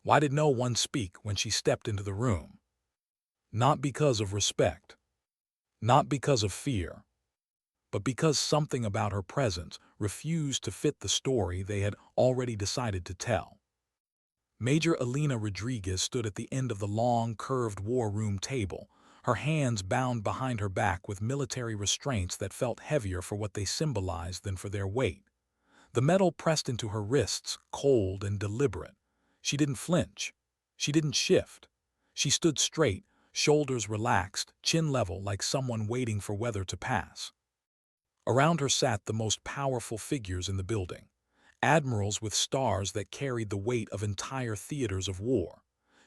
Why did no one speak when she stepped into the room? Not because of respect, not because of fear, but because something about her presence refused to fit the story they had already decided to tell. Major Elena Rodriguez stood at the end of the long, curved war room table, her hands bound behind her back with military restraints that felt heavier for what they symbolized than for their weight. The metal pressed into her wrists, cold and deliberate. She didn't flinch. She didn't shift. She stood straight, shoulders relaxed, chin level like someone waiting for weather to pass. Around her sat the most powerful figures in the building. Admirals with stars that carried the weight of entire theaters of war.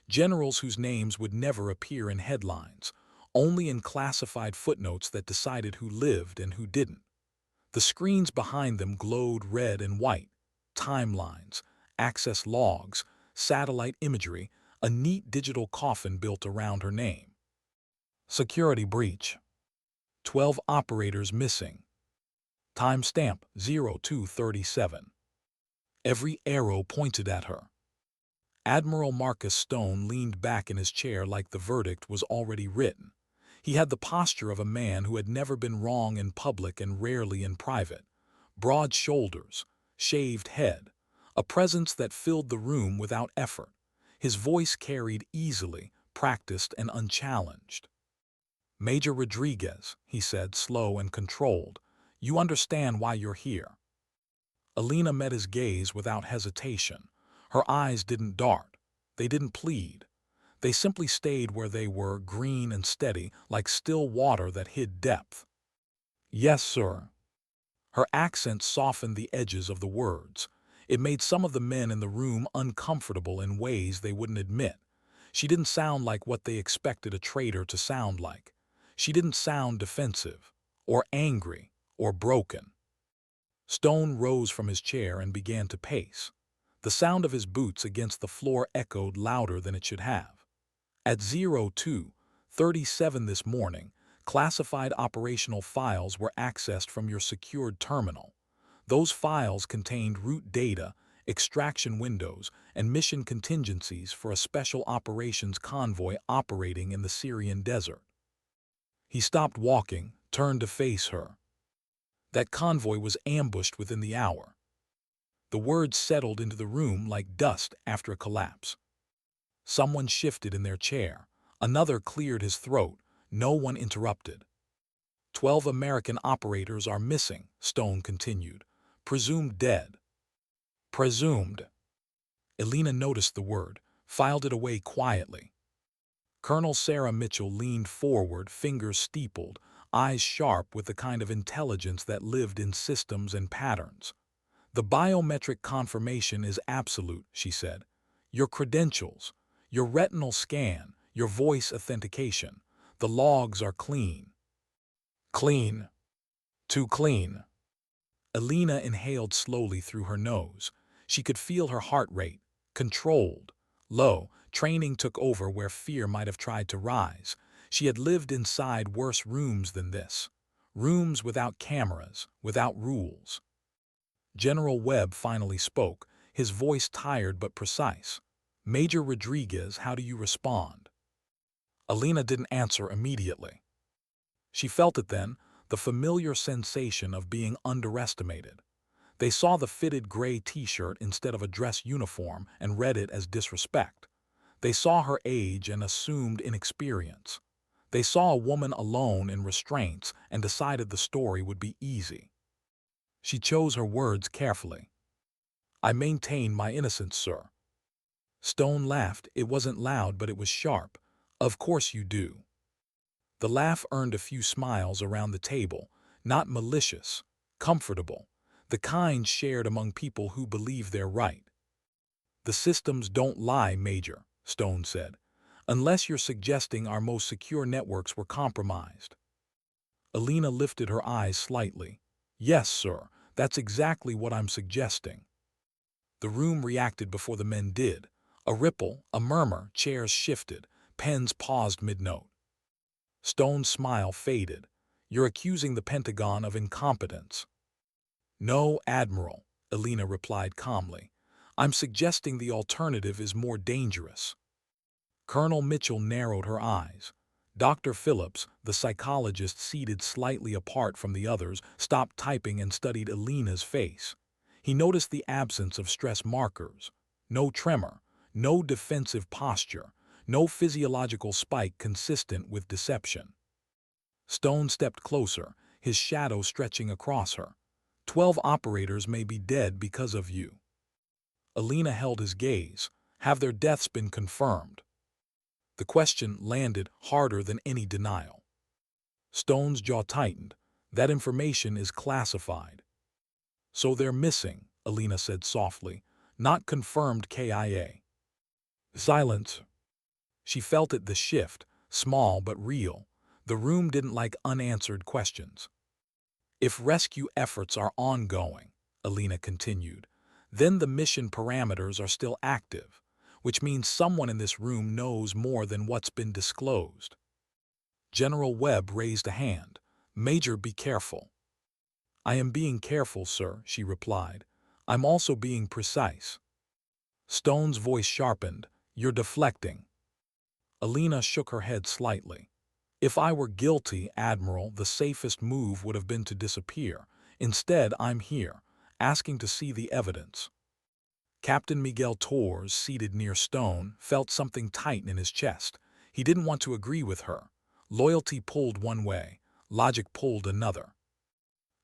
Generals whose names would never appear in headlines, only in classified footnotes that decided who lived and who didn't. The screens behind them glowed red and white. Timelines, access logs, satellite imagery, a neat digital coffin built around her name. Security breach. 12 operators missing. Timestamp 0237. Every arrow pointed at her. Admiral Marcus Stone leaned back in his chair like the verdict was already written. He had the posture of a man who had never been wrong in public and rarely in private. Broad shoulders, shaved head, a presence that filled the room without effort. His voice carried easily, practiced and unchallenged. "Major Rodriguez," he said, slow and controlled, "you understand why you're here." Elena met his gaze without hesitation. Her eyes didn't dart. They didn't plead. They simply stayed where they were, green and steady, like still water that hid depth. "Yes, sir." Her accent softened the edges of the words. It made some of the men in the room uncomfortable in ways they wouldn't admit. She didn't sound like what they expected a traitor to sound like. She didn't sound defensive, or angry, or broken. Stone rose from his chair and began to pace. The sound of his boots against the floor echoed louder than it should have. At 02:37 this morning, classified operational files were accessed from your secured terminal. Those files contained route data, extraction windows, and mission contingencies for a special operations convoy operating in the Syrian desert. He stopped walking, turned to face her. That convoy was ambushed within the hour. The words settled into the room like dust after a collapse. Someone shifted in their chair. Another cleared his throat. No one interrupted. 12 American operators are missing, Stone continued. Presumed dead. Presumed. Elena noticed the word, filed it away quietly. Colonel Sarah Mitchell leaned forward, fingers steepled, eyes sharp with the kind of intelligence that lived in systems and patterns. "The biometric confirmation is absolute," she said. "Your credentials, your retinal scan, your voice authentication. The logs are clean." "Clean. Too clean." Elena inhaled slowly through her nose. She could feel her heart rate, controlled, low. Training took over where fear might have tried to rise. She had lived inside worse rooms than this. Rooms without cameras, without rules. General Webb finally spoke, his voice tired but precise. "Major Rodriguez, how do you respond?" Elena didn't answer immediately. She felt it then, the familiar sensation of being underestimated. They saw the fitted gray t-shirt instead of a dress uniform and read it as disrespect. They saw her age and assumed inexperience. They saw a woman alone in restraints and decided the story would be easy. She chose her words carefully. "I maintain my innocence, sir." Stone laughed. It wasn't loud, but it was sharp. "Of course you do." The laugh earned a few smiles around the table, not malicious, comfortable, the kind shared among people who believe they're right. "The systems don't lie, Major," Stone said, "unless you're suggesting our most secure networks were compromised." Elena lifted her eyes slightly. "Yes, sir, that's exactly what I'm suggesting." The room reacted before the men did. A ripple, a murmur, chairs shifted, pens paused mid-note. Stone's smile faded. "You're accusing the Pentagon of incompetence." "No, Admiral," Elena replied calmly. I'm suggesting the alternative is more dangerous. Colonel Mitchell narrowed her eyes. Dr. Phillips, the psychologist seated slightly apart from the others, stopped typing and studied Alina's face. He noticed the absence of stress markers. No tremor, no defensive posture, no physiological spike consistent with deception. Stone stepped closer, his shadow stretching across her. 12 operators may be dead because of you. Alina held his gaze. Have their deaths been confirmed? The question landed harder than any denial. Stone's jaw tightened. That information is classified. So they're missing, Alina said softly. Not confirmed KIA. Silence. She felt it, the shift, small but real. The room didn't like unanswered questions. If rescue efforts are ongoing, Alina continued, then the mission parameters are still active, which means someone in this room knows more than what's been disclosed. General Webb raised a hand. Major, be careful. I am being careful, sir, she replied. I'm also being precise. Stone's voice sharpened. You're deflecting. Alina shook her head slightly. If I were guilty, Admiral, the safest move would have been to disappear. Instead, I'm here, asking to see the evidence. Captain Miguel Torres, seated near Stone, felt something tighten in his chest. He didn't want to agree with her. Loyalty pulled one way, logic pulled another.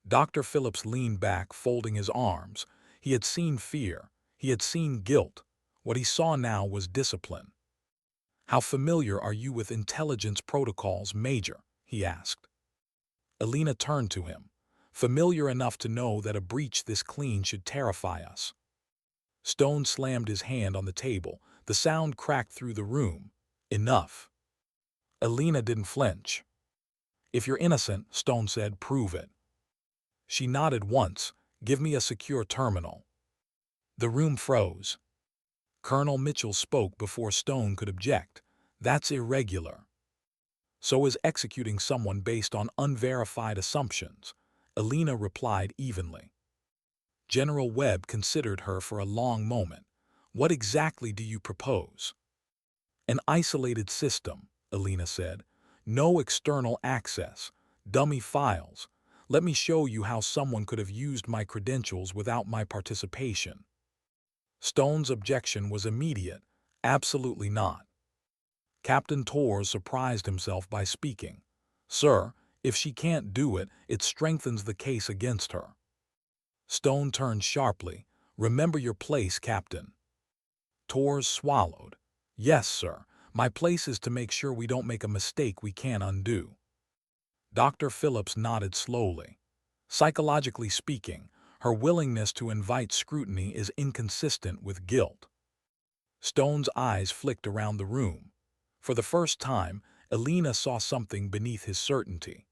Dr. Phillips leaned back, folding his arms. He had seen fear. He had seen guilt. What he saw now was discipline. How familiar are you with intelligence protocols, Major? He asked. Alina turned to him. Familiar enough to know that a breach this clean should terrify us. Stone slammed his hand on the table. The sound cracked through the room. Enough. Alina didn't flinch. If you're innocent, Stone said, prove it. She nodded once. Give me a secure terminal. The room froze. Colonel Mitchell spoke before Stone could object. That's irregular. So is executing someone based on unverified assumptions, Alina replied evenly. General Webb considered her for a long moment. What exactly do you propose? An isolated system, Alina said. No external access. Dummy files. Let me show you how someone could have used my credentials without my participation. Stone's objection was immediate. Absolutely not. Captain Torres surprised himself by speaking. Sir, if she can't do it, it strengthens the case against her. Stone turned sharply. Remember your place, Captain. Torres swallowed. Yes, sir. My place is to make sure we don't make a mistake we can't undo. Dr. Phillips nodded slowly. Psychologically speaking, her willingness to invite scrutiny is inconsistent with guilt. Stone's eyes flicked around the room. For the first time, Alina saw something beneath his certainty.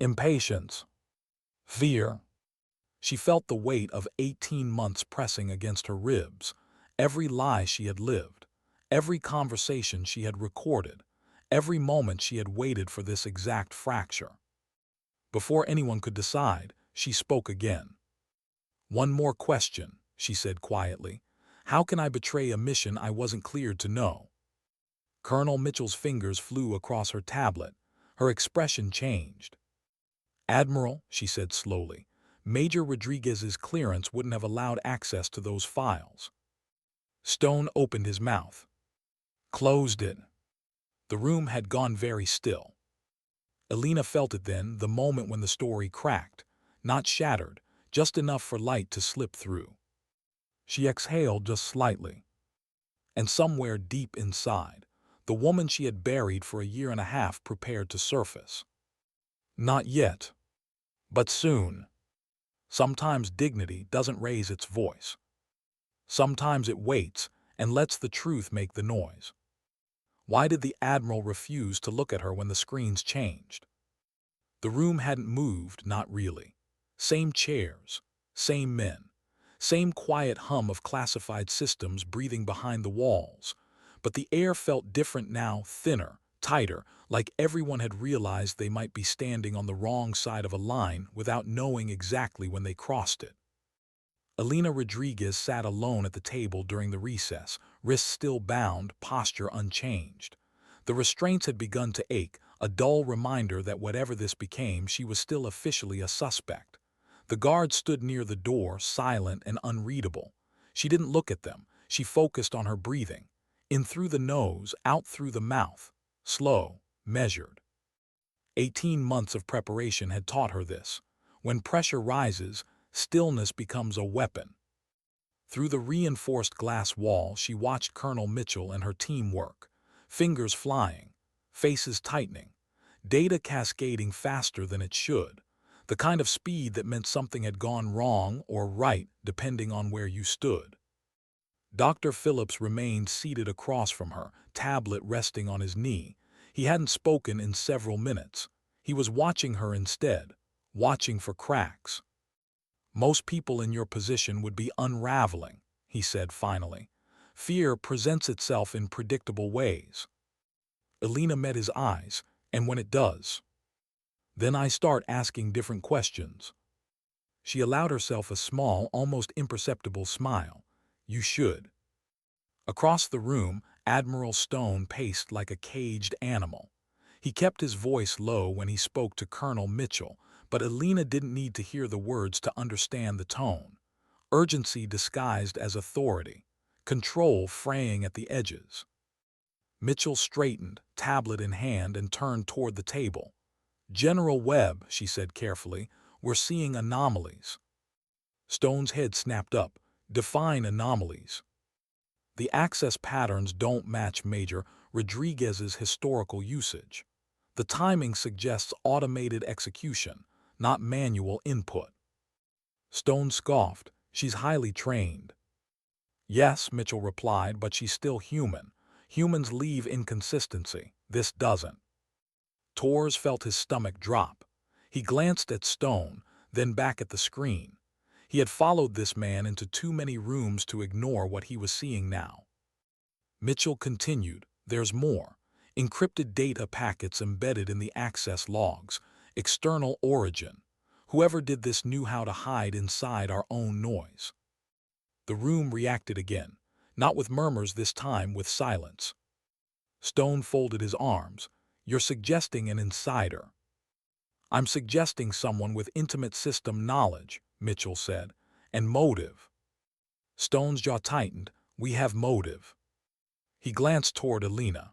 Impatience. Fear. She felt the weight of 18 months pressing against her ribs. Every lie she had lived, every conversation she had recorded, every moment she had waited for this exact fracture. Before anyone could decide, she spoke again. One more question, she said quietly. How can I betray a mission I wasn't cleared to know? Colonel Mitchell's fingers flew across her tablet. Her expression changed. Admiral, she said slowly, Major Rodriguez's clearance wouldn't have allowed access to those files. Stone opened his mouth. Closed it. The room had gone very still. Alina felt it then, the moment when the story cracked, not shattered, just enough for light to slip through. She exhaled just slightly. And somewhere deep inside, the woman she had buried for a year and a half prepared to surface. Not yet. But soon. Sometimes dignity doesn't raise its voice. Sometimes it waits and lets the truth make the noise. Why did the Admiral refuse to look at her when the screens changed? The room hadn't moved, not really. Same chairs, same men, same quiet hum of classified systems breathing behind the walls. But the air felt different now, thinner, tighter, like everyone had realized they might be standing on the wrong side of a line without knowing exactly when they crossed it. Elena Rodriguez sat alone at the table during the recess, wrists still bound, posture unchanged. The restraints had begun to ache, a dull reminder that whatever this became, she was still officially a suspect. The guard stood near the door, silent and unreadable. She didn't look at them. She focused on her breathing. In through the nose, out through the mouth. Slow, measured. 18 months of preparation had taught her this. When pressure rises, stillness becomes a weapon. Through the reinforced glass wall, she watched Colonel Mitchell and her team work. Fingers flying, faces tightening, data cascading faster than it should. The kind of speed that meant something had gone wrong or right, depending on where you stood. Dr. Phillips remained seated across from her, tablet resting on his knee. He hadn't spoken in several minutes. He was watching her instead, watching for cracks. Most people in your position would be unraveling, he said finally. Fear presents itself in predictable ways. Elena met his eyes, and when it does, then I start asking different questions. She allowed herself a small, almost imperceptible smile. You should. Across the room, Admiral Stone paced like a caged animal. He kept his voice low when he spoke to Colonel Mitchell, but Elena didn't need to hear the words to understand the tone. Urgency disguised as authority. Control fraying at the edges. Mitchell straightened, tablet in hand, and turned toward the table. General Webb, she said carefully, we're seeing anomalies. Stone's head snapped up. Define anomalies. The access patterns don't match Major Rodriguez's historical usage. The timing suggests automated execution, not manual input. Stone scoffed. She's highly trained. Yes, Mitchell replied, but she's still human. Humans leave inconsistency. This doesn't. Torres felt his stomach drop. He glanced at Stone, then back at the screen. He had followed this man into too many rooms to ignore what he was seeing now. Mitchell continued, there's more. Encrypted data packets embedded in the access logs. External origin. Whoever did this knew how to hide inside our own noise. The room reacted again, not with murmurs this time, with silence. Stone folded his arms. You're suggesting an insider. I'm suggesting someone with intimate system knowledge, Mitchell said, and motive. Stone's jaw tightened. We have motive. He glanced toward Elena.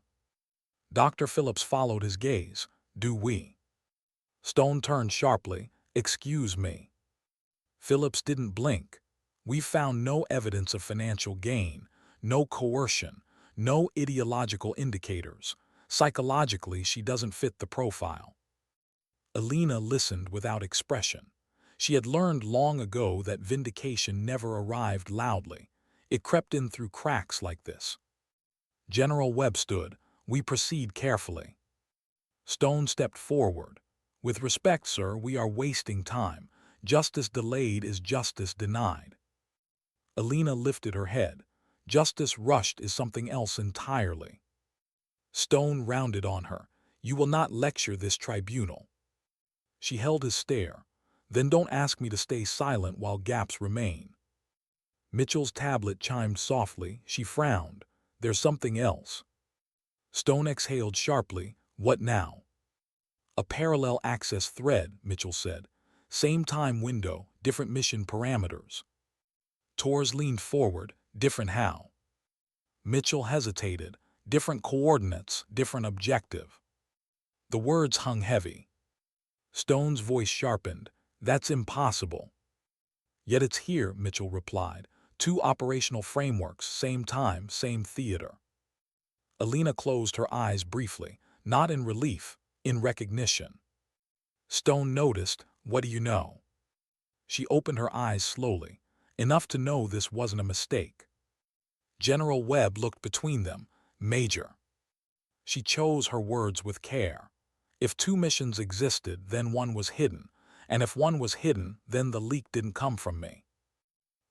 Dr. Phillips followed his gaze. Do we? Stone turned sharply. Excuse me. Phillips didn't blink. We've found no evidence of financial gain, no coercion, no ideological indicators. Psychologically, she doesn't fit the profile. Elena listened without expression. She had learned long ago that vindication never arrived loudly. It crept in through cracks like this. General Webb stood. We proceed carefully. Stone stepped forward. With respect, sir, we are wasting time. Justice delayed is justice denied. Elena lifted her head. Justice rushed is something else entirely. Stone rounded on her. You will not lecture this tribunal. She held his stare. Then don't ask me to stay silent while gaps remain. Mitchell's tablet chimed softly. She frowned. There's something else. Stone exhaled sharply. What now? A parallel access thread, Mitchell said. Same time window, different mission parameters. Torres leaned forward. Different how? Mitchell hesitated. Different coordinates, different objective. The words hung heavy. Stone's voice sharpened. That's impossible. Yet it's here, Mitchell replied. Two operational frameworks, same time, same theater. Elena closed her eyes briefly, not in relief, in recognition. Stone noticed. What do you know? She opened her eyes slowly, enough to know this wasn't a mistake. General Webb looked between them. Major. She chose her words with care. If two missions existed, then one was hidden, and if one was hidden, then the leak didn't come from me.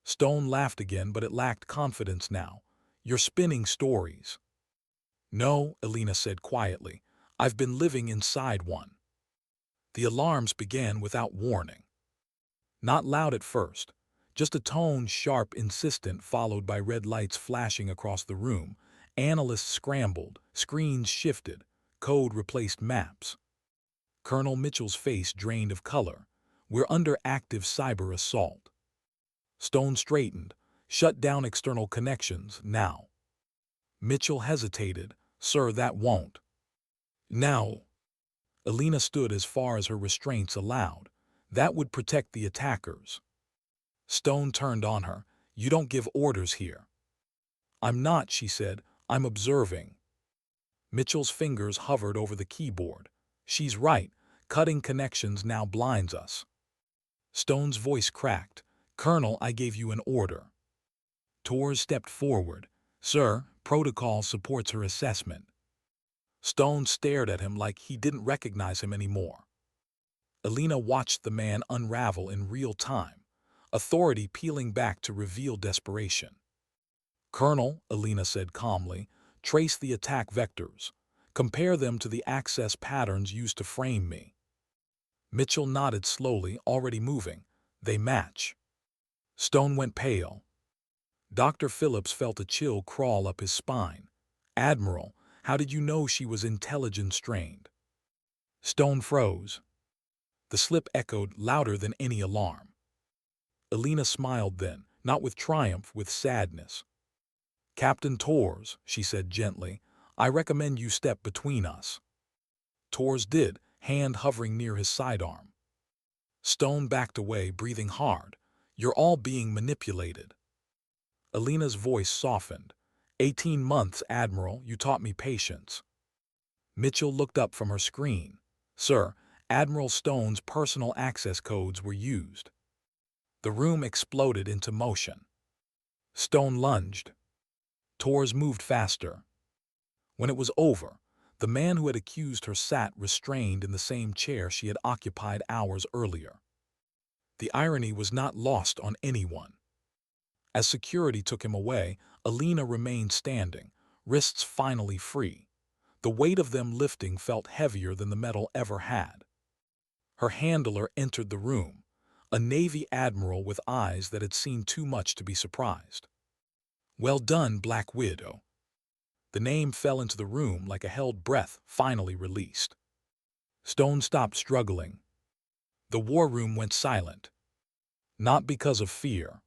Stone laughed again, but it lacked confidence now. You're spinning stories. No, Elena said quietly. I've been living inside one. The alarms began without warning. Not loud at first, Just a tone, sharp, insistent, followed by red lights flashing across the room. Analysts scrambled, screens shifted, code replaced maps. Colonel Mitchell's face drained of color. We're under active cyber assault. Stone straightened. Shut down external connections, now. Mitchell hesitated. Sir, that won't. Now. Alina stood as far as her restraints allowed. That would protect the attackers. Stone turned on her. You don't give orders here. I'm not, she said. I'm observing. Mitchell's fingers hovered over the keyboard. She's right. Cutting connections now blinds us. Stone's voice cracked. Colonel, I gave you an order. Torres stepped forward. Sir, protocol supports her assessment. Stone stared at him like he didn't recognize him anymore. Alina watched the man unravel in real time, authority peeling back to reveal desperation. Colonel, Alina said calmly, trace the attack vectors. Compare them to the access patterns used to frame me. Mitchell nodded slowly, already moving. They match. Stone went pale. Dr. Phillips felt a chill crawl up his spine. Admiral, how did you know she was intelligence-strained? Stone froze. The slip echoed louder than any alarm. Alina smiled then, not with triumph, with sadness. Captain Torres, she said gently, I recommend you step between us. Torres did, hand hovering near his sidearm. Stone backed away, breathing hard. You're all being manipulated. Alina's voice softened. 18 months, Admiral, you taught me patience. Mitchell looked up from her screen. Sir, Admiral Stone's personal access codes were used. The room exploded into motion. Stone lunged. Torres moved faster. When it was over, the man who had accused her sat restrained in the same chair she had occupied hours earlier. The irony was not lost on anyone. As security took him away, Alina remained standing, wrists finally free. The weight of them lifting felt heavier than the metal ever had. Her handler entered the room, a Navy admiral with eyes that had seen too much to be surprised. Well done, Black Widow. The name fell into the room like a held breath finally released. Stone stopped struggling. The war room went silent. Not because of fear.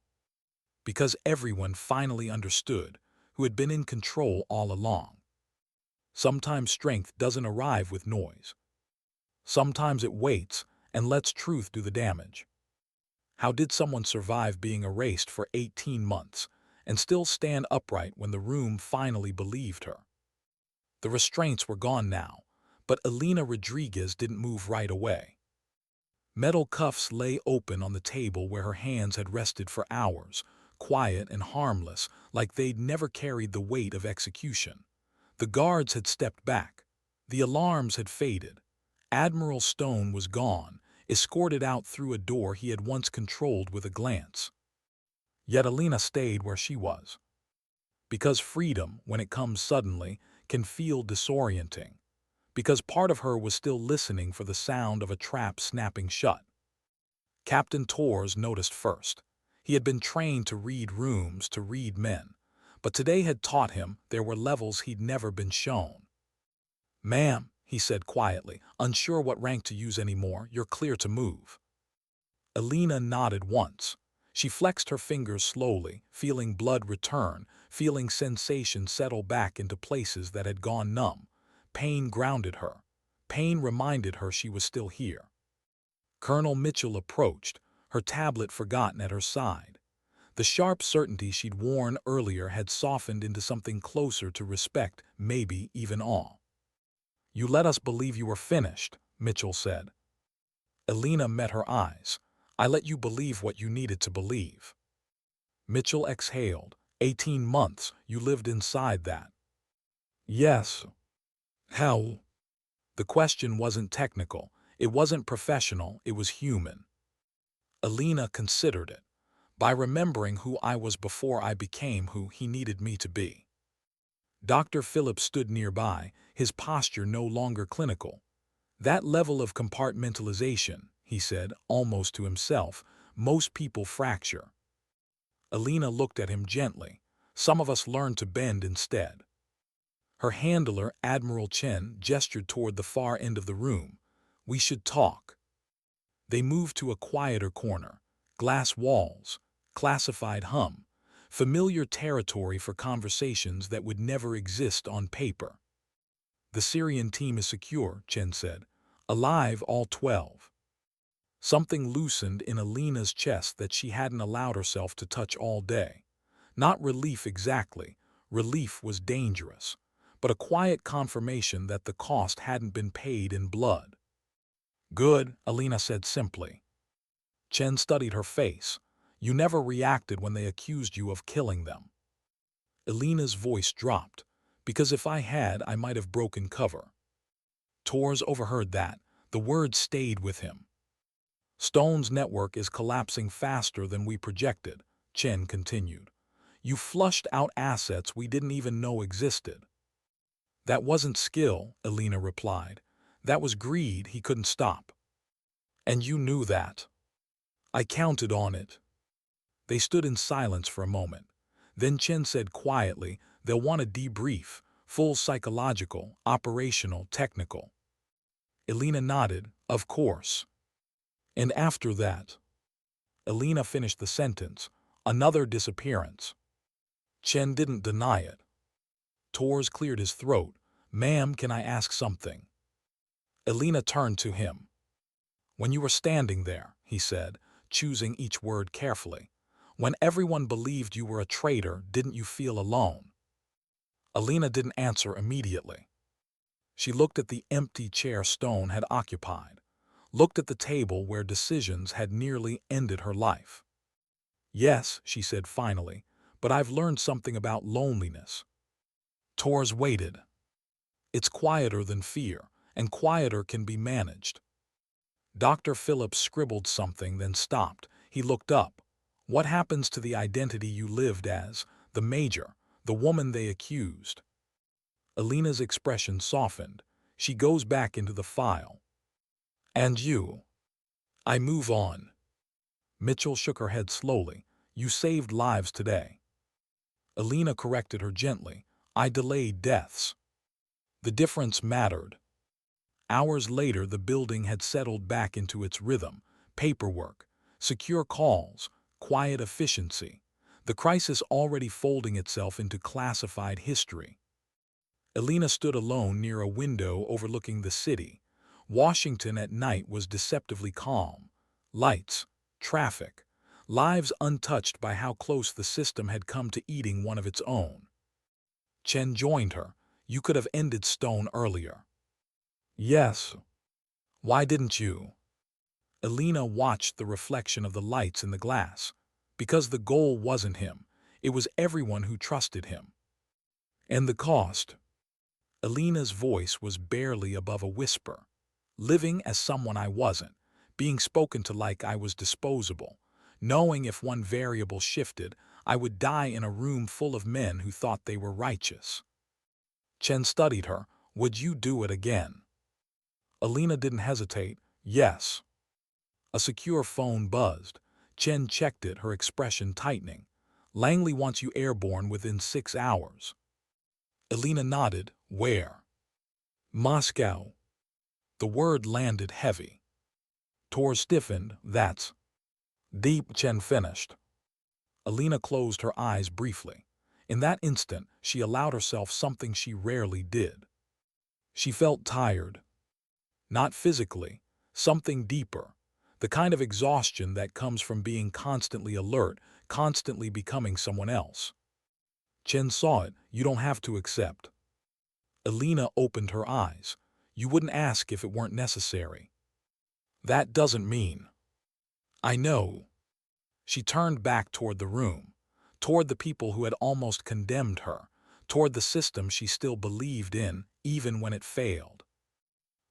Because everyone finally understood who had been in control all along. Sometimes strength doesn't arrive with noise. Sometimes it waits and lets truth do the damage. How did someone survive being erased for 18 months and still stand upright when the room finally believed her? The restraints were gone now, but Alina Rodriguez didn't move right away. Metal cuffs lay open on the table where her hands had rested for hours, quiet and harmless, like they'd never carried the weight of execution. The guards had stepped back. The alarms had faded. Admiral Stone was gone, escorted out through a door he had once controlled with a glance. Yet Alina stayed where she was. Because freedom, when it comes suddenly, can feel disorienting. Because part of her was still listening for the sound of a trap snapping shut. Captain Torres noticed first. He had been trained to read rooms, to read men, but today had taught him there were levels he'd never been shown. Ma'am, he said quietly, unsure what rank to use anymore, you're clear to move. Alina nodded once. She flexed her fingers slowly, feeling blood return, feeling sensation settle back into places that had gone numb. Pain grounded her. Pain reminded her she was still here. Colonel Mitchell approached, her tablet forgotten at her side. The sharp certainty she'd worn earlier had softened into something closer to respect, maybe even awe. You let us believe you were finished, Mitchell said. Alina met her eyes. I let you believe what you needed to believe. Mitchell exhaled. 18 months, you lived inside that. Yes. How? The question wasn't technical. It wasn't professional. It was human. Alina considered it. By remembering who I was before I became who he needed me to be. Dr. Phillips stood nearby, his posture no longer clinical. That level of compartmentalization, he said, almost to himself, most people fracture. Alina looked at him gently. Some of us learn to bend instead. Her handler, Admiral Chen, gestured toward the far end of the room. We should talk. They moved to a quieter corner. Glass walls, classified hum, familiar territory for conversations that would never exist on paper. The Syrian team is secure, Chen said. Alive, all 12. Something loosened in Alina's chest that she hadn't allowed herself to touch all day. Not relief exactly. Relief was dangerous, but a quiet confirmation that the cost hadn't been paid in blood. Good, Alina said simply. Chen studied her face. You never reacted when they accused you of killing them. Alina's voice dropped. Because if I had, I might have broken cover. Torres overheard that. The words stayed with him. Stone's network is collapsing faster than we projected, Chen continued. You flushed out assets we didn't even know existed. That wasn't skill, Alina replied. That was greed he couldn't stop. And you knew that. I counted on it. They stood in silence for a moment. Then Chen said quietly, they'll want a debrief, full psychological, operational, technical. Alina nodded, of course. And after that, Alina finished the sentence, another disappearance. Chen didn't deny it. Torres cleared his throat. Ma'am, can I ask something? Alina turned to him. When you were standing there, he said, choosing each word carefully, when everyone believed you were a traitor, didn't you feel alone? Alina didn't answer immediately. She looked at the empty chair Stone had occupied, looked at the table where decisions had nearly ended her life. Yes, she said finally, but I've learned something about loneliness. Torres waited. It's quieter than fear, and quieter can be managed. Dr. Phillips scribbled something, then stopped. He looked up. What happens to the identity you lived as, the major, the woman they accused? Alina's expression softened. She goes back into the file. And you? I move on. Mitchell shook her head slowly. You saved lives today. Alina corrected her gently. I delayed deaths. The difference mattered. Hours later, the building had settled back into its rhythm. Paperwork, secure calls, quiet efficiency. The crisis already folding itself into classified history. Alina stood alone near a window overlooking the city. Washington at night was deceptively calm. Lights, traffic, lives untouched by how close the system had come to eating one of its own. Chen joined her. You could have ended Stone earlier. Yes. Why didn't you? Alina watched the reflection of the lights in the glass. Because the goal wasn't him. It was everyone who trusted him. And the cost? Alina's voice was barely above a whisper. Living as someone I wasn't, being spoken to like I was disposable, knowing if one variable shifted, I would die in a room full of men who thought they were righteous. Chen studied her. Would you do it again? Alina didn't hesitate. Yes. A secure phone buzzed. Chen checked it, her expression tightening. Langley wants you airborne within 6 hours. Alina nodded. Where? Moscow. The word landed heavy. Tor stiffened. That's deep, Chen finished. Alina closed her eyes briefly. In that instant, she allowed herself something she rarely did. She felt tired. Not physically, something deeper. The kind of exhaustion that comes from being constantly alert, constantly becoming someone else. Chen saw it. You don't have to accept. Alina opened her eyes. You wouldn't ask if it weren't necessary. That doesn't mean. I know. She turned back toward the room, toward the people who had almost condemned her, toward the system she still believed in, even when it failed.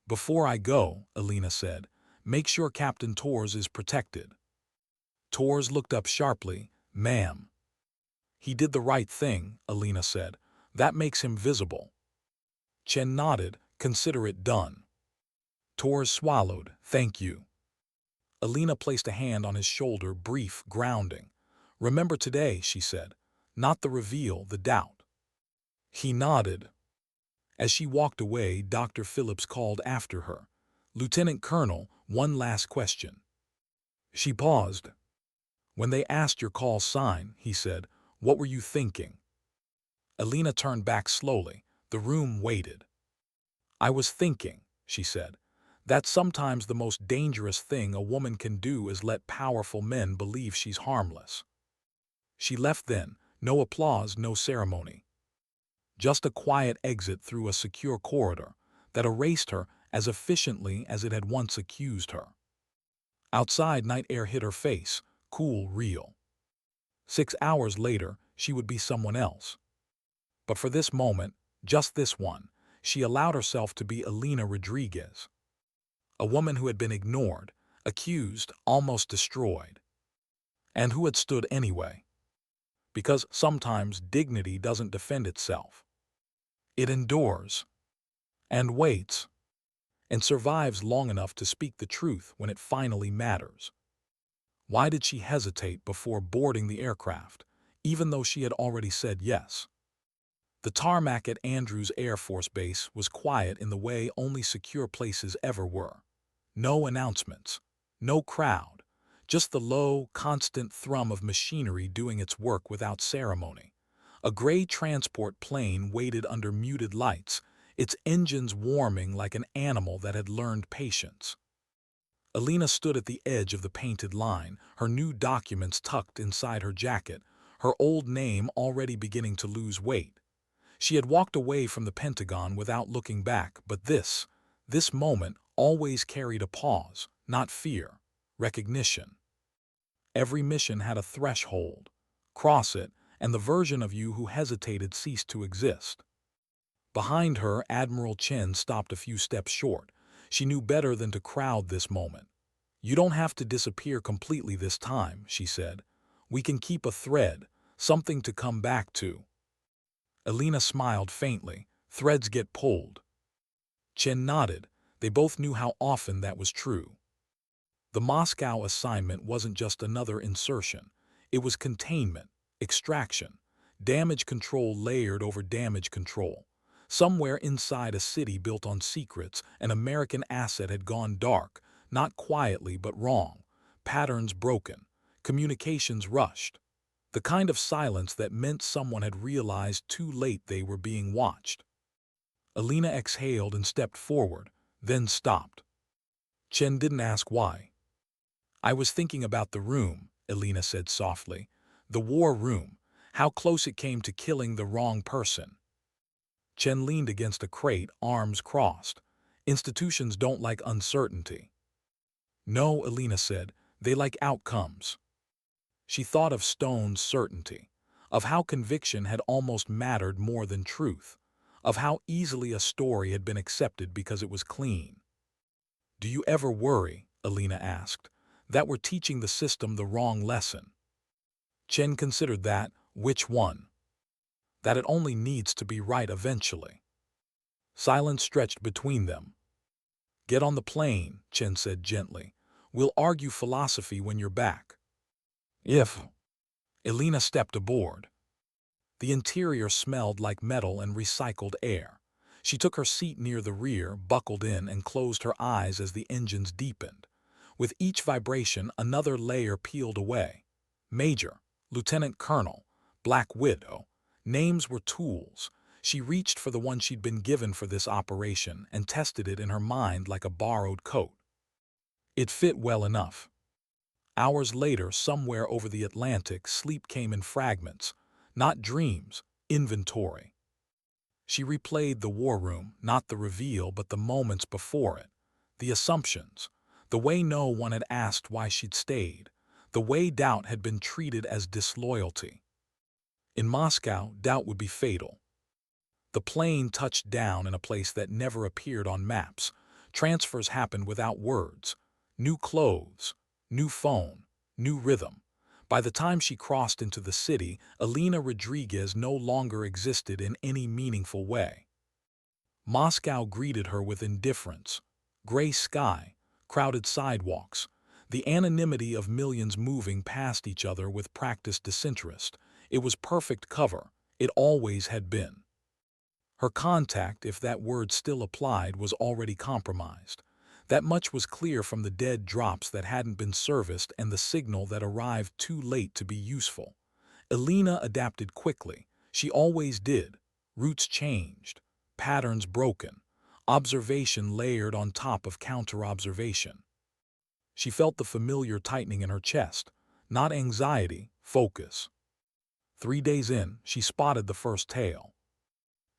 Before I go, Alina said, make sure Captain Torres is protected. Torres looked up sharply. Ma'am. He did the right thing, Alina said. That makes him visible. Chen nodded. Consider it done. Torres swallowed. Thank you. Alina placed a hand on his shoulder, brief, grounding. Remember today, she said. Not the reveal, the doubt. He nodded. As she walked away, Dr. Phillips called after her. Lieutenant Colonel, one last question. She paused. When they asked your call sign, he said, what were you thinking? Alina turned back slowly. The room waited. I was thinking, she said, that sometimes the most dangerous thing a woman can do is let powerful men believe she's harmless. She left then, no applause, no ceremony. Just a quiet exit through a secure corridor that erased her as efficiently as it had once accused her. Outside, night air hit her face, cool, real. 6 hours later, she would be someone else. But for this moment, just this one, she allowed herself to be Alina Rodriguez, a woman who had been ignored, accused, almost destroyed, and who had stood anyway. Because sometimes dignity doesn't defend itself. It endures, and waits, and survives long enough to speak the truth when it finally matters. Why did she hesitate before boarding the aircraft, even though she had already said yes? The tarmac at Andrews Air Force Base was quiet in the way only secure places ever were. No announcements, no crowd, just the low, constant thrum of machinery doing its work without ceremony. A gray transport plane waited under muted lights, its engines warming like an animal that had learned patience. Alina stood at the edge of the painted line, her new documents tucked inside her jacket, her old name already beginning to lose weight. She had walked away from the Pentagon without looking back, but this moment always carried a pause, not fear, recognition. Every mission had a threshold. Cross it, and the version of you who hesitated ceased to exist. Behind her, Admiral Chen stopped a few steps short. She knew better than to crowd this moment. You don't have to disappear completely this time, she said. We can keep a thread, something to come back to. Alina smiled faintly. Threads get pulled. Chen nodded. They both knew how often that was true. The Moscow assignment wasn't just another insertion. It was containment, extraction, damage control layered over damage control. Somewhere inside a city built on secrets, an American asset had gone dark, not quietly but wrong. Patterns broken, communications rushed. The kind of silence that meant someone had realized too late they were being watched. Alina exhaled and stepped forward, then stopped. Chen didn't ask why. I was thinking about the room, Alina said softly. The war room, how close it came to killing the wrong person. Chen leaned against a crate, arms crossed. Institutions don't like uncertainty. No, Alina said, they like outcomes. She thought of Stone's certainty, of how conviction had almost mattered more than truth, of how easily a story had been accepted because it was clean. Do you ever worry, Alina asked, that we're teaching the system the wrong lesson? Chen considered that. Which one? That it only needs to be right eventually. Silence stretched between them. Get on the plane, Chen said gently. We'll argue philosophy when you're back. If. Alina stepped aboard. The interior smelled like metal and recycled air. She took her seat near the rear, buckled in, and closed her eyes as the engines deepened. With each vibration, another layer peeled away. Major, Lieutenant Colonel, Black Widow. Names were tools. She reached for the one she'd been given for this operation and tested it in her mind like a borrowed coat. It fit well enough. Hours later, somewhere over the Atlantic, sleep came in fragments, not dreams, inventory. She replayed the war room, not the reveal, but the moments before it, the assumptions, the way no one had asked why she'd stayed, the way doubt had been treated as disloyalty. In Moscow, doubt would be fatal. The plane touched down in a place that never appeared on maps. Transfers happened without words. New clothes, new phone, new rhythm. By the time she crossed into the city, Alina Rodriguez no longer existed in any meaningful way. Moscow greeted her with indifference. Gray sky, crowded sidewalks. The anonymity of millions moving past each other with practiced disinterest. It was perfect cover. It always had been. Her contact, if that word still applied, was already compromised. That much was clear from the dead drops that hadn't been serviced and the signal that arrived too late to be useful. Elena adapted quickly. She always did. Routes changed. Patterns broken. Observation layered on top of counter-observation. She felt the familiar tightening in her chest. Not anxiety, focus. 3 days in, she spotted the first tail.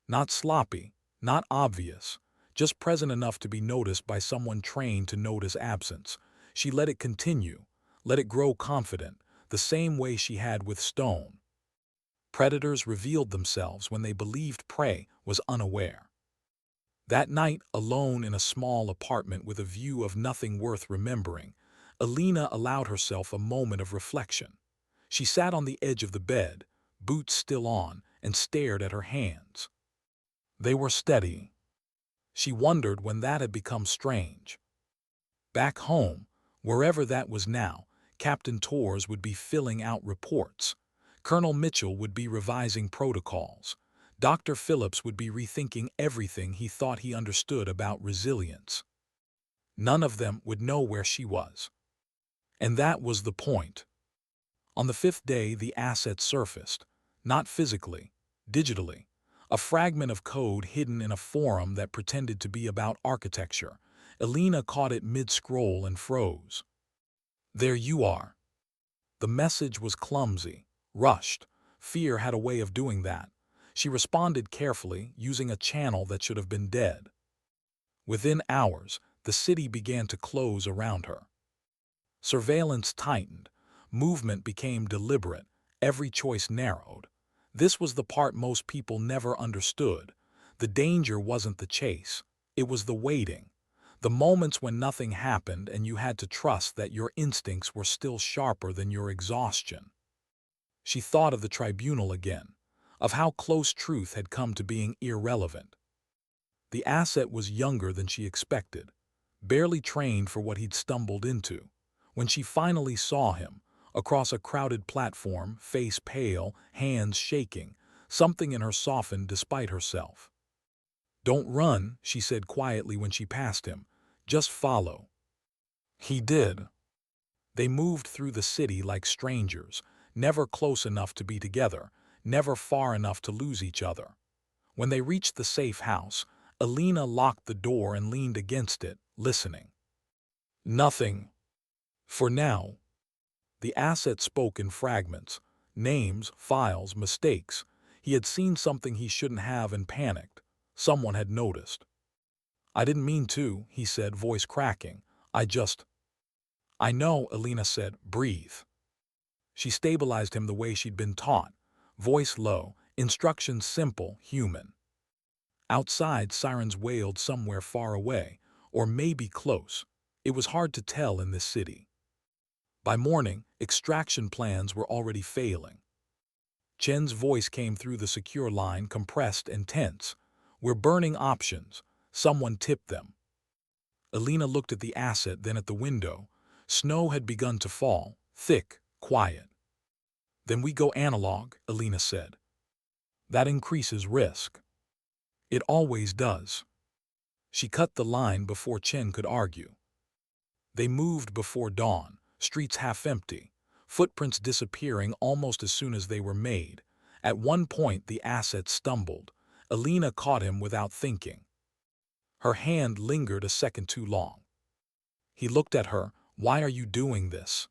Not sloppy, not obvious, just present enough to be noticed by someone trained to notice absence. She let it continue, let it grow confident, the same way she had with stone. Predators revealed themselves when they believed prey was unaware. That night, alone in a small apartment with a view of nothing worth remembering, Elena allowed herself a moment of reflection. She sat on the edge of the bed, boots still on, and stared at her hands. They were steady. She wondered when that had become strange. Back home, wherever that was now, Captain Torres would be filling out reports. Colonel Mitchell would be revising protocols. Dr. Phillips would be rethinking everything he thought he understood about resilience. None of them would know where she was. And that was the point. On the 5th day, the asset surfaced, not physically, digitally. A fragment of code hidden in a forum that pretended to be about architecture. Elena caught it mid-scroll and froze. There you are. The message was clumsy, rushed. Fear had a way of doing that. She responded carefully, using a channel that should have been dead. Within hours, the city began to close around her. Surveillance tightened. Movement became deliberate. Every choice narrowed. This was the part most people never understood. The danger wasn't the chase. It was the waiting. The moments when nothing happened and you had to trust that your instincts were still sharper than your exhaustion. She thought of the tribunal again, of how close truth had come to being irrelevant. The asset was younger than she expected, barely trained for what he'd stumbled into. When she finally saw him, across a crowded platform, face pale, hands shaking, something in her softened despite herself. "Don't run," she said quietly when she passed him. "Just follow." He did. They moved through the city like strangers, never close enough to be together, never far enough to lose each other. When they reached the safe house, Elena locked the door and leaned against it, listening. Nothing. For now. The asset spoke in fragments. Names, files, mistakes. He had seen something he shouldn't have and panicked. Someone had noticed. "I didn't mean to," he said, voice cracking. "I know," Elena said. "Breathe." She stabilized him the way she'd been taught. Voice low, instructions simple, human. Outside, sirens wailed somewhere far away, or maybe close. It was hard to tell in this city. By morning, extraction plans were already failing. Chen's voice came through the secure line, compressed and tense. "We're burning options. Someone tipped them." Elena looked at the asset, then at the window. Snow had begun to fall, thick, quiet. "Then we go analog," Elena said. "That increases risk." "It always does." She cut the line before Chen could argue. They moved before dawn, streets half empty, footprints disappearing almost as soon as they were made. At one point the asset stumbled. Elena caught him without thinking. Her hand lingered a second too long. He looked at her. "Why are you doing this?"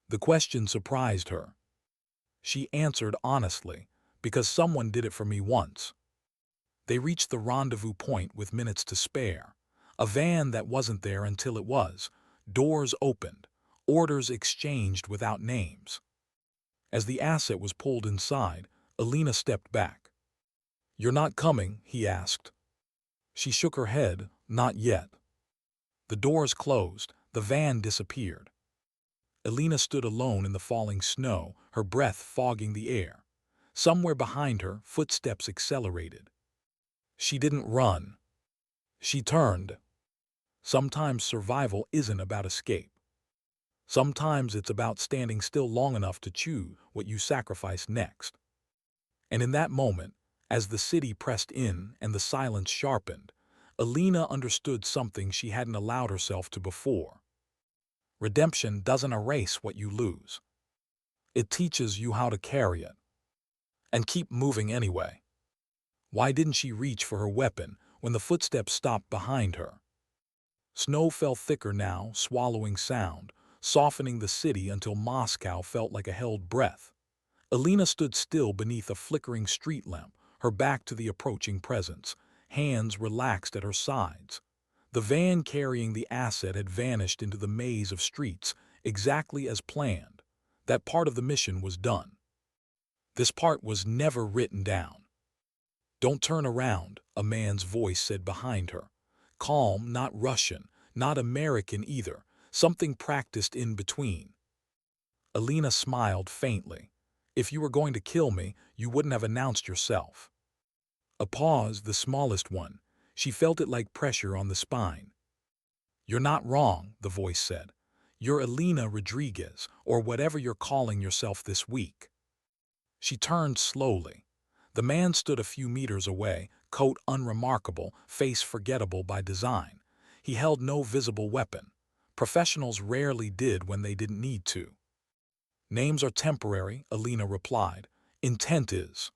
The question surprised her. She answered honestly, "Because someone did it for me once." They reached the rendezvous point with minutes to spare. A van that wasn't there until it was. Doors opened. Orders exchanged without names. As the asset was pulled inside, Elena stepped back. "You're not coming?" he asked. She shook her head. "Not yet." The doors closed. The van disappeared. Elena stood alone in the falling snow, her breath fogging the air. Somewhere behind her, footsteps accelerated. She didn't run. She turned. Sometimes survival isn't about escape. Sometimes it's about standing still long enough to choose what you sacrifice next. And in that moment, as the city pressed in and the silence sharpened, Alina understood something she hadn't allowed herself to before. Redemption doesn't erase what you lose. It teaches you how to carry it. And keep moving anyway. Why didn't she reach for her weapon when the footsteps stopped behind her? Snow fell thicker now, swallowing sound, softening the city until Moscow felt like a held breath. Alina stood still beneath a flickering street lamp, her back to the approaching presence, hands relaxed at her sides. The van carrying the asset had vanished into the maze of streets, exactly as planned. That part of the mission was done. This part was never written down. "Don't turn around," a man's voice said behind her. Calm, not Russian, not American either, something practiced in between. Alina smiled faintly. "If you were going to kill me, you wouldn't have announced yourself." A pause, the smallest one. She felt it like pressure on the spine. "You're not wrong," the voice said. "You're Alina Rodriguez, or whatever you're calling yourself this week." She turned slowly. The man stood a few meters away, coat unremarkable, face forgettable by design. He held no visible weapon. Professionals rarely did when they didn't need to. "Names are temporary," Alina replied. "Intent is."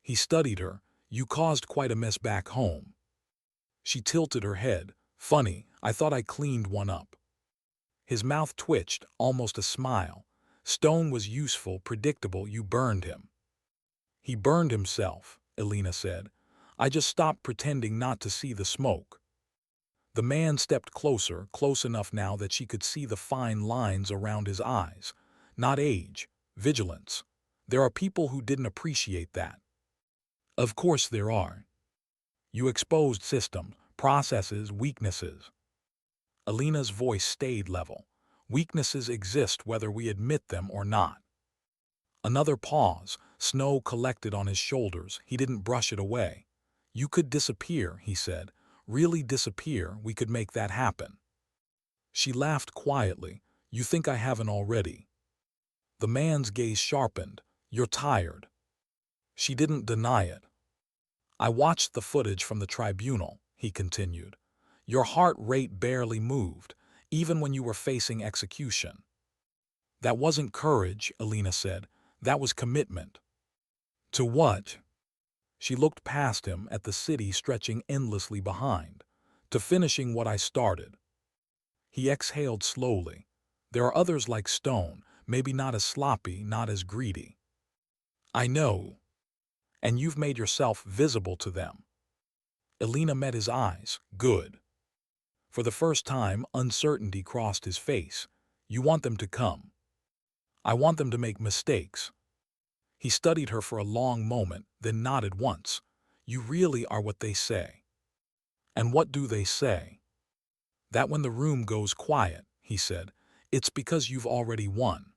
He studied her. "You caused quite a mess back home." She tilted her head. "Funny, I thought I cleaned one up." His mouth twitched, almost a smile. "Stone was useful, predictable, you burned him." "He burned himself," Alina said. "I just stopped pretending not to see the smoke." The man stepped closer, close enough now that she could see the fine lines around his eyes. Not age, vigilance. There are people who didn't appreciate that. Of course there are. You exposed systems, processes, weaknesses. Alina's voice stayed level. Weaknesses exist whether we admit them or not. Another pause. Snow collected on his shoulders. He didn't brush it away. "You could disappear," he said. "Really disappear, we could make that happen." She laughed quietly. "You think I haven't already?" The man's gaze sharpened. "You're tired." She didn't deny it. "I watched the footage from the tribunal," he continued. "Your heart rate barely moved, even when you were facing execution." "That wasn't courage," Alina said. "That was commitment." "To what?" She looked past him at the city stretching endlessly behind. "To finishing what I started." He exhaled slowly. "There are others like Stone, maybe not as sloppy, not as greedy." "I know. And you've made yourself visible to them." Alina met his eyes. "Good." For the first time, uncertainty crossed his face. "You want them to come." "I want them to make mistakes." He studied her for a long moment, then nodded once. "You really are what they say." "And what do they say?" "That when the room goes quiet," he said, "it's because you've already won."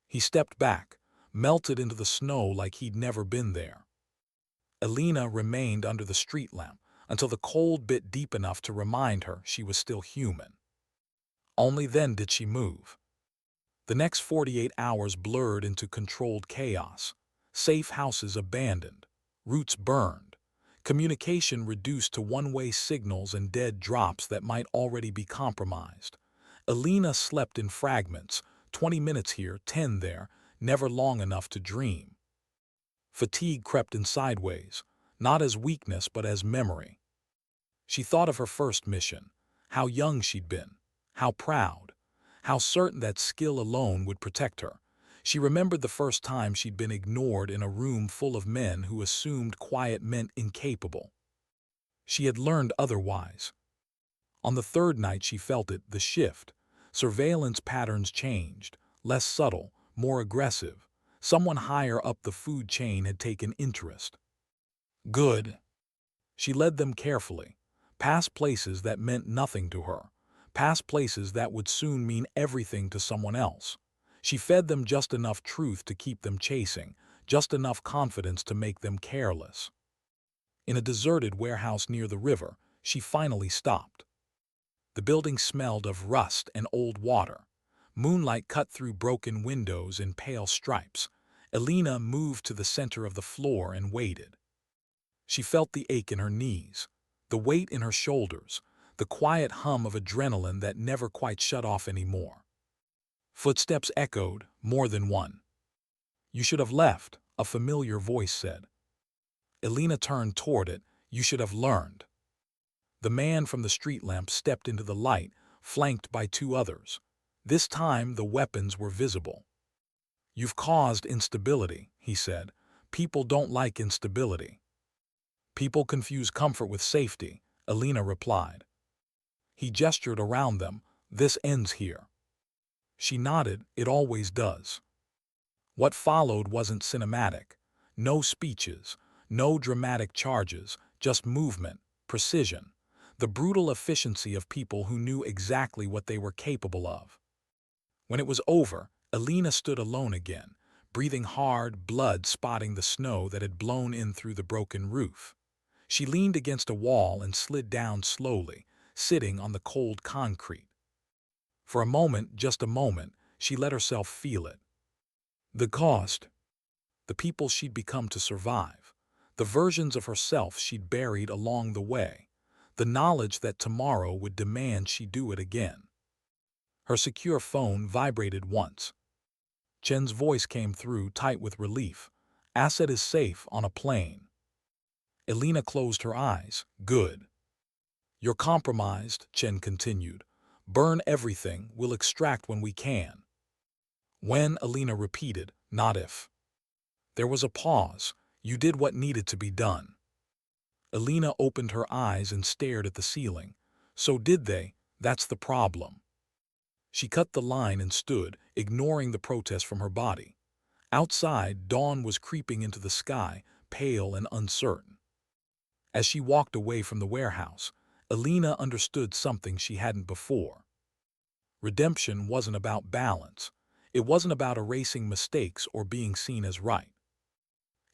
He stepped back, melted into the snow like he'd never been there. Alina remained under the street lamp until the cold bit deep enough to remind her she was still human. Only then did she move. The next 48 hours blurred into controlled chaos. Safe houses abandoned, routes burned, communication reduced to one-way signals and dead drops that might already be compromised. Alina slept in fragments, 20 minutes here, 10 there, never long enough to dream. Fatigue crept in sideways, not as weakness but as memory. She thought of her first mission, how young she'd been, how proud, how certain that skill alone would protect her. She remembered the first time she'd been ignored in a room full of men who assumed quiet meant incapable. She had learned otherwise. On the third night she felt it, the shift. Surveillance patterns changed, less subtle, more aggressive. Someone higher up the food chain had taken interest. Good. She led them carefully, past places that meant nothing to her, past places that would soon mean everything to someone else. She fed them just enough truth to keep them chasing, just enough confidence to make them careless. In a deserted warehouse near the river, she finally stopped. The building smelled of rust and old water, Moonlight cut through broken windows in pale stripes. Elena moved to the center of the floor and waited. She felt the ache in her knees, the weight in her shoulders, the quiet hum of adrenaline that never quite shut off anymore. Footsteps echoed, more than one. "You should have left," a familiar voice said. Elena turned toward it. "You should have learned." The man from the street lamp stepped into the light, flanked by two others. This time the weapons were visible. "You've caused instability," he said. "People don't like instability." "People confuse comfort with safety," Elena replied. He gestured around them. "This ends here." She nodded. "It always does." What followed wasn't cinematic. No speeches, no dramatic charges, just movement, precision, the brutal efficiency of people who knew exactly what they were capable of. When it was over, Elena stood alone again, breathing hard, blood spotting the snow that had blown in through the broken roof. She leaned against a wall and slid down slowly, sitting on the cold concrete. For a moment, just a moment, she let herself feel it. The cost. The people she'd become to survive. The versions of herself she'd buried along the way. The knowledge that tomorrow would demand she do it again. Her secure phone vibrated once. Chen's voice came through, tight with relief. "Asset is safe on a plane." Elena closed her eyes. "Good." "You're compromised," Chen continued. "Burn everything. We'll extract when we can." "When," Elena repeated, "not if." There was a pause. "You did what needed to be done." Elena opened her eyes and stared at the ceiling. "So did they. That's the problem." She cut the line and stood, ignoring the protest from her body. Outside, dawn was creeping into the sky, pale and uncertain. As she walked away from the warehouse, Elena understood something she hadn't before. Redemption wasn't about balance. It wasn't about erasing mistakes or being seen as right.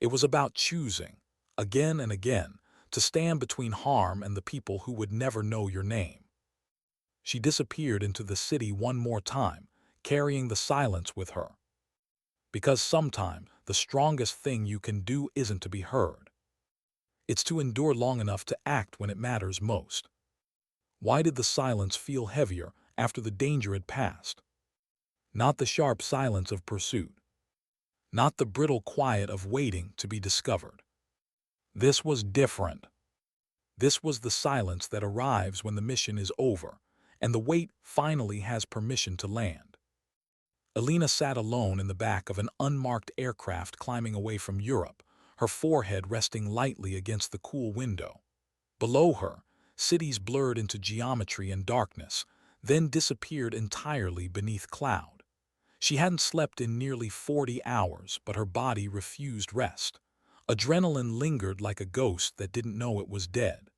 It was about choosing, again and again, to stand between harm and the people who would never know your name. She disappeared into the city one more time, carrying the silence with her. Because sometimes the strongest thing you can do isn't to be heard. It's to endure long enough to act when it matters most. Why did the silence feel heavier after the danger had passed? Not the sharp silence of pursuit. Not the brittle quiet of waiting to be discovered. This was different. This was the silence that arrives when the mission is over, and the wait finally has permission to land. Elena sat alone in the back of an unmarked aircraft climbing away from Europe, her forehead resting lightly against the cool window. Below her, cities blurred into geometry and darkness, then disappeared entirely beneath cloud. She hadn't slept in nearly 40 hours, but her body refused rest. Adrenaline lingered like a ghost that didn't know it was dead.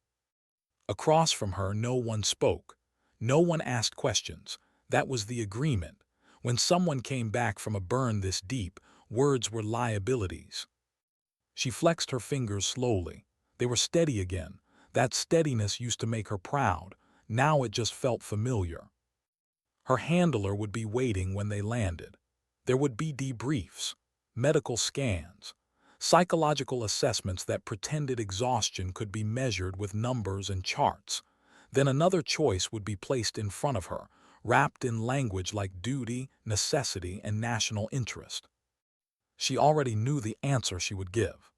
Across from her, no one spoke. No one asked questions. That was the agreement. When someone came back from a burn this deep, words were liabilities. She flexed her fingers slowly. They were steady again. That steadiness used to make her proud. Now it just felt familiar. Her handler would be waiting when they landed. There would be debriefs, medical scans, psychological assessments that pretended exhaustion could be measured with numbers and charts. Then another choice would be placed in front of her, wrapped in language like duty, necessity, and national interest. She already knew the answer she would give.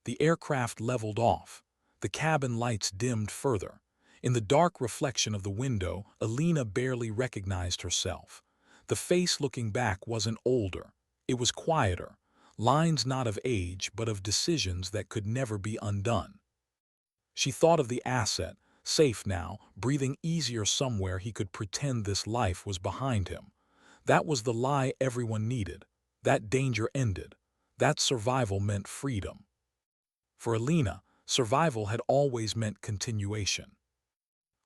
The aircraft leveled off. The cabin lights dimmed further. In the dark reflection of the window, Elena barely recognized herself. The face looking back wasn't older. It was quieter. Lines not of age, but of decisions that could never be undone. She thought of the asset, safe now, breathing easier somewhere he could pretend this life was behind him. That was the lie everyone needed. That danger ended. That survival meant freedom. For Elena, survival had always meant continuation.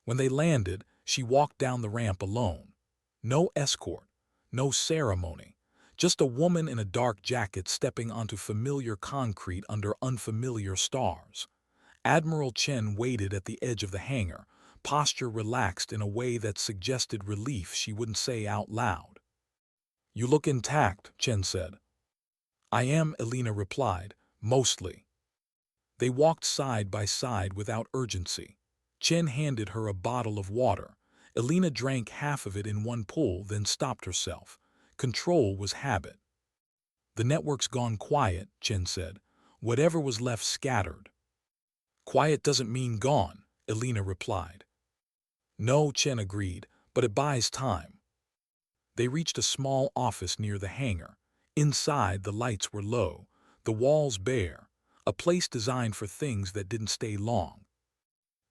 When they landed, she walked down the ramp alone. No escort, no ceremony, just a woman in a dark jacket stepping onto familiar concrete under unfamiliar stars. Admiral Chen waited at the edge of the hangar, posture relaxed in a way that suggested relief she wouldn't say out loud. You look intact, Chen said. I am, Elena replied, mostly. They walked side by side without urgency. Chen handed her a bottle of water. Elena drank half of it in one pull, then stopped herself. Control was habit. The network's gone quiet, Chen said. Whatever was left scattered. Quiet doesn't mean gone, Elena replied. No, Chen agreed, but it buys time. They reached a small office near the hangar. Inside, the lights were low, the walls bare, a place designed for things that didn't stay long.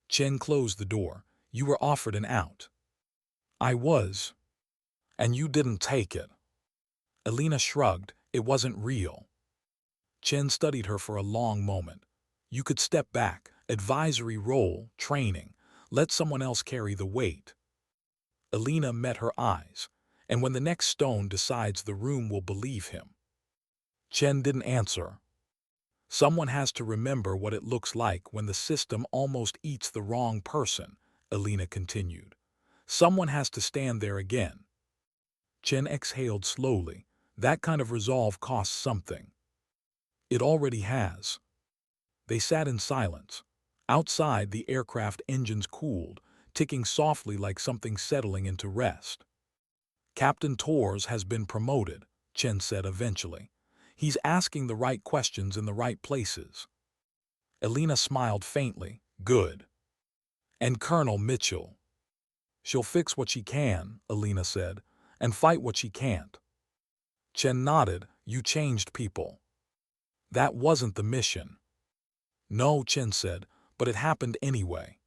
Chen closed the door. You were offered an out. I was. And you didn't take it. Elena shrugged. It wasn't real. Chen studied her for a long moment. You could step back, advisory role, training, let someone else carry the weight. Elena met her eyes, and when the next stone decides, the room will believe him. Chen didn't answer. Someone has to remember what it looks like when the system almost eats the wrong person, Elena continued. Someone has to stand there again. Chen exhaled slowly. That kind of resolve costs something. It already has. They sat in silence. Outside, the aircraft engines cooled, ticking softly like something settling into rest. Captain Torres has been promoted, Chen said eventually. He's asking the right questions in the right places. Elena smiled faintly. Good. And Colonel Mitchell? She'll fix what she can, Elena said, and fight what she can't. Chen nodded. You changed people. That wasn't the mission. No, Chen said, but it happened anyway.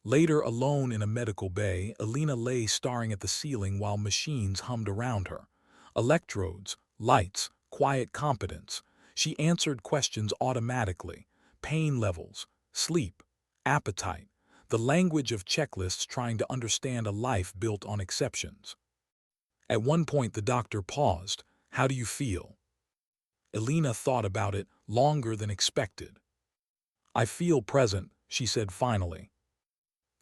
Later, alone in a medical bay, Elena lay staring at the ceiling while machines hummed around her. Electrodes, lights, quiet competence. She answered questions automatically. Pain levels, sleep, appetite, the language of checklists trying to understand a life built on exceptions. At one point, the doctor paused. How do you feel? Elena thought about it longer than expected. I feel present, she said finally.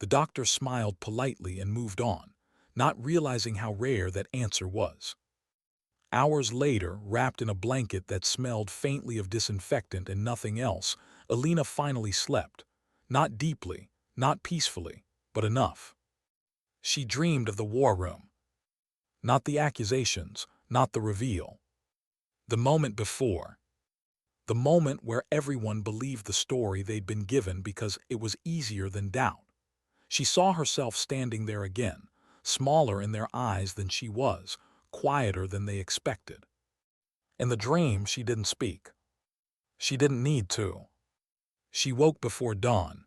The doctor smiled politely and moved on, not realizing how rare that answer was. Hours later, wrapped in a blanket that smelled faintly of disinfectant and nothing else, Elena finally slept. Not deeply, not peacefully, but enough. She dreamed of the war room. Not the accusations, not the reveal. The moment before. The moment where everyone believed the story they'd been given because it was easier than doubt. She saw herself standing there again, smaller in their eyes than she was, quieter than they expected. In the dream, she didn't speak. She didn't need to. She woke before dawn.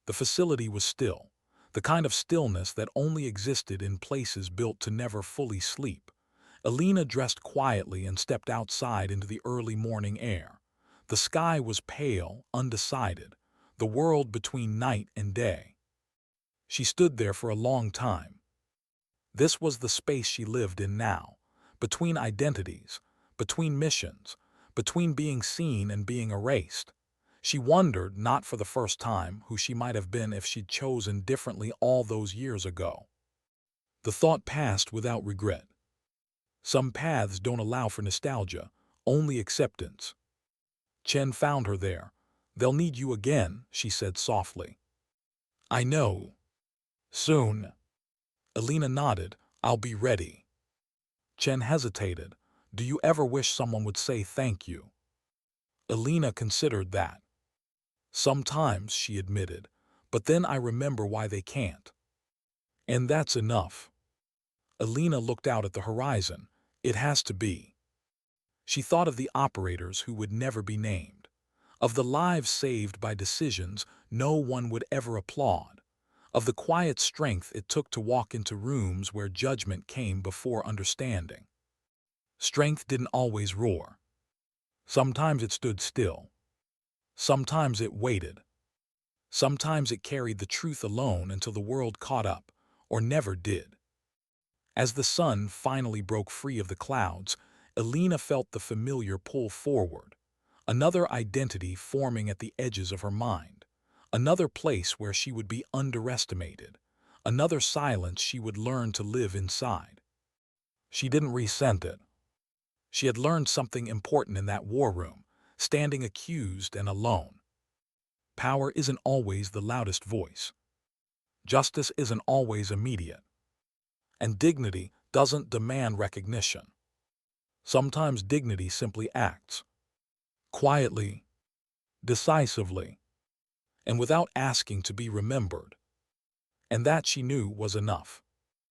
The facility was still, the kind of stillness that only existed in places built to never fully sleep. Elena dressed quietly and stepped outside into the early morning air. The sky was pale, undecided, the world between night and day. She stood there for a long time. This was the space she lived in now, between identities, between missions, between being seen and being erased. She wondered, not for the first time, who she might have been if she'd chosen differently all those years ago. The thought passed without regret. Some paths don't allow for nostalgia, only acceptance. Chen found her there. They'll need you again, she said softly. I know. Soon. Elena nodded. I'll be ready. Chen hesitated. Do you ever wish someone would say thank you? Elena considered that. Sometimes, she admitted, but then I remember why they can't. And that's enough. Elena looked out at the horizon. It has to be. She thought of the operators who would never be named, of the lives saved by decisions no one would ever applaud, of the quiet strength it took to walk into rooms where judgment came before understanding. Strength didn't always roar. Sometimes it stood still. Sometimes it waited. Sometimes it carried the truth alone until the world caught up, or never did. As the sun finally broke free of the clouds, Elena felt the familiar pull forward, another identity forming at the edges of her mind, another place where she would be underestimated, another silence she would learn to live inside. She didn't resent it. She had learned something important in that war room, standing accused and alone. Power isn't always the loudest voice. Justice isn't always immediate. And dignity doesn't demand recognition. Sometimes dignity simply acts, quietly, decisively, and without asking to be remembered. And that, she knew, was enough.